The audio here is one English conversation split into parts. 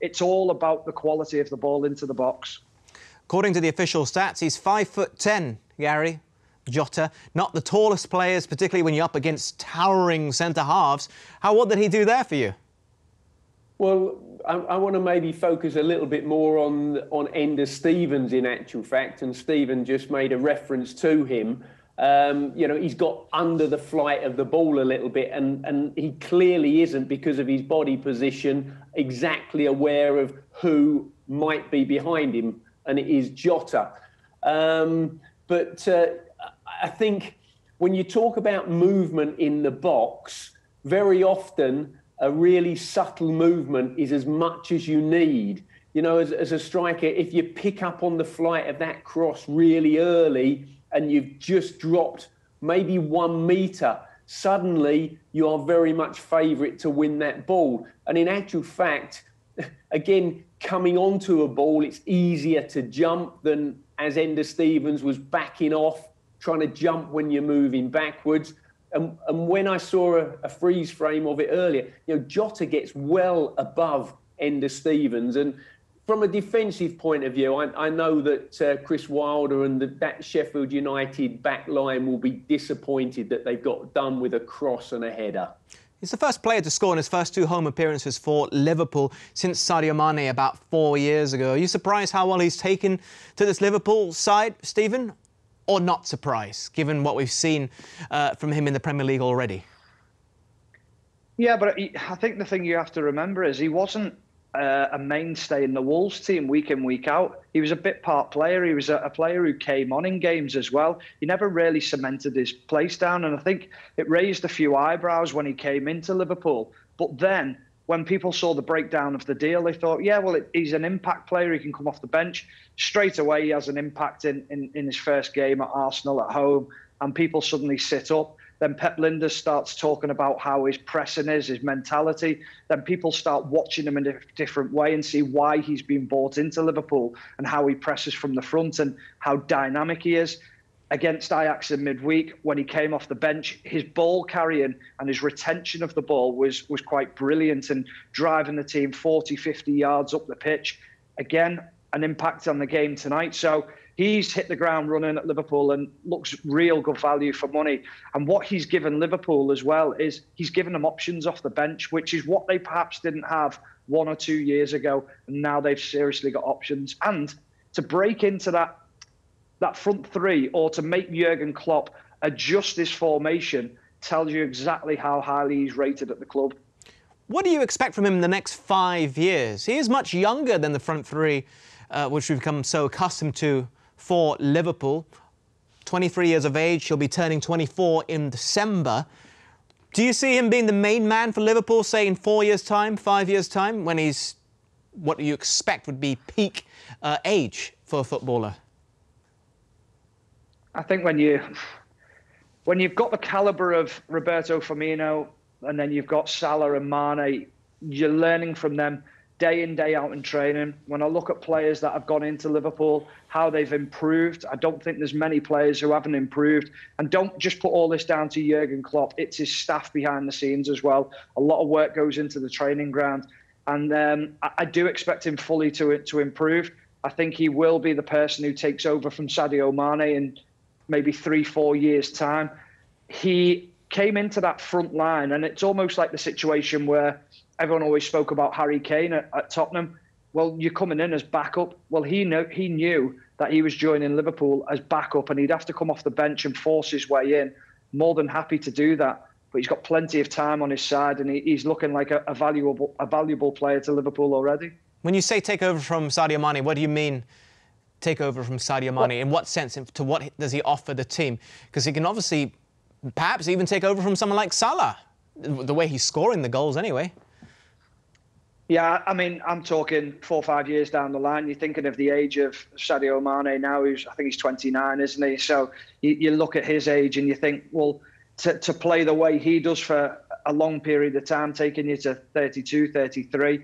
It's all about the quality of the ball into the box. According to the official stats, he's 5'10", Gary. Jota, not the tallest players, particularly when you're up against towering centre-halves. What did he do there for you? Well, I want to maybe focus a little bit more on Ender Stevens in actual fact, and Stephen just made a reference to him. You know, he's got under the flight of the ball a little bit, and he clearly isn't, because of his body position, exactly aware of who might be behind him, and it is Jota. But I think when you talk about movement in the box, very often a really subtle movement is as much as you need. You know, as a striker, if you pick up on the flight of that cross really early and you've just dropped maybe 1 metre, suddenly you are very much favourite to win that ball. And in actual fact, again, coming onto a ball, it's easier to jump than as Ender Stevens was backing off, trying to jump when you're moving backwards. And when I saw a freeze frame of it earlier, you know, Jota gets well above Ender Stevens. And from a defensive point of view, I know that Chris Wilder and that Sheffield United back line will be disappointed that they've got done with a cross and a header. He's the first player to score in his first 2 home appearances for Liverpool since Sadio Mane about 4 years ago. Are you surprised how well he's taken to this Liverpool side, Stephen? Or not surprised, given what we've seen from him in the Premier League already? Yeah, but I think the thing you have to remember is he wasn't a mainstay in the Wolves team week in, week out. He was a bit part player. He was a player who came on in games as well. He never really cemented his place down, and I think it raised a few eyebrows when he came into Liverpool. But then, when people saw the breakdown of the deal, they thought, yeah, well, he's an impact player. He can come off the bench. Straight away, he has an impact in his first game at Arsenal at home, and people suddenly sit up. Then Pep Lijnders starts talking about how his pressing is, his mentality. Then people start watching him in a different way and see why he's been bought into Liverpool and how he presses from the front and how dynamic he is. Against Ajax in midweek, when he came off the bench, his ball carrying and his retention of the ball was quite brilliant, and driving the team 40, 50 yards up the pitch. Again, an impact on the game tonight. So he's hit the ground running at Liverpool and looks real good value for money. And what he's given Liverpool as well is he's given them options off the bench, which is what they perhaps didn't have 1 or 2 years ago. And now they've seriously got options. And to break into that front three, or to make Jurgen Klopp adjust his formation, tells you exactly how highly he's rated at the club. What do you expect from him in the next 5 years? He is much younger than the front three, which we've become so accustomed to for Liverpool. 23 years of age, he'll be turning 24 in December. Do you see him being the main man for Liverpool, say in 4 years' time, 5 years' time, when he's what you expect would be peak age for a footballer? I think when you've got the calibre of Roberto Firmino, and then you've got Salah and Mane, you're learning from them day in, day out in training. When I look at players that have gone into Liverpool, how they've improved, I don't think there's many players who haven't improved. And don't just put all this down to Jurgen Klopp. It's his staff behind the scenes as well. A lot of work goes into the training ground. And I do expect him fully to improve. I think he will be the person who takes over from Sadio Mane in maybe 3-4 years' time. He came into that front line, and it's almost like the situation where everyone always spoke about Harry Kane at Tottenham. Well, you're coming in as backup. Well, he knew that he was joining Liverpool as backup, and he'd have to come off the bench and force his way in. More than happy to do that, but he's got plenty of time on his side, and he's looking like a valuable player to Liverpool already. When you say take over from Sadio Mane, what do you mean? Take over from Sadio Mane? In what sense? To what does he offer the team? Because he can obviously, perhaps even take over from someone like Salah, the way he's scoring the goals anyway. Yeah, I mean, I'm talking 4 or 5 years down the line. You're thinking of the age of Sadio Mane now, I think he's 29, isn't he? So you look at his age and you think, well, to play the way he does for a long period of time, taking you to 32, 33,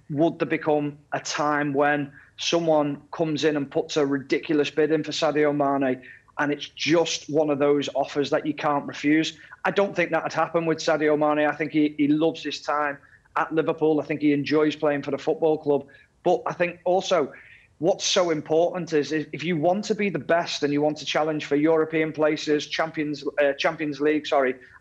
would there become a time when someone comes in and puts a ridiculous bid in for Sadio Mane, and it's just one of those offers that you can't refuse? I don't think that would happen with Sadio Mane. I think he loves his time at Liverpool. I think he enjoys playing for the football club. But I think also what's so important is if you want to be the best and you want to challenge for European places, Champions League,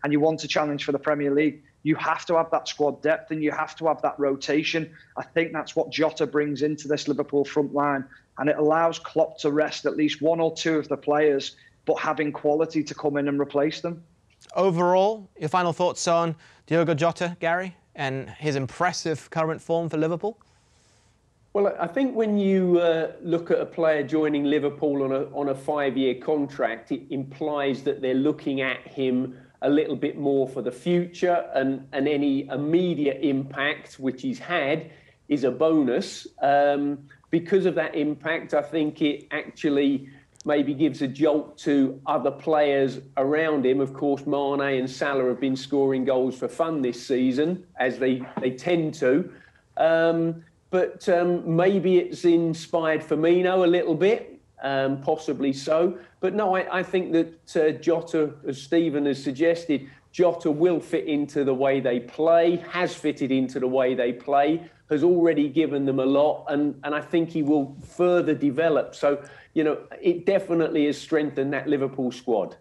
and you want to challenge for the Premier League, you have to have that squad depth and you have to have that rotation. I think that's what Jota brings into this Liverpool front line. And it allows Klopp to rest at least one or two of the players, but having quality to come in and replace them. Overall, your final thoughts on Diogo Jota, Gary, and his impressive current form for Liverpool? Well, I think when you look at a player joining Liverpool on a 5-year contract, it implies that they're looking at him a little bit more for the future, and any immediate impact which he's had is a bonus. Because of that impact, I think it actually maybe gives a jolt to other players around him. Of course, Mane and Salah have been scoring goals for fun this season, as they tend to. But maybe it's inspired Firmino a little bit, possibly so. But no, I think that Jota, as Stephen has suggested, Jota will fit into the way they play, has fitted into the way they play, has already given them a lot, and I think he will further develop. So, it definitely has strengthened that Liverpool squad.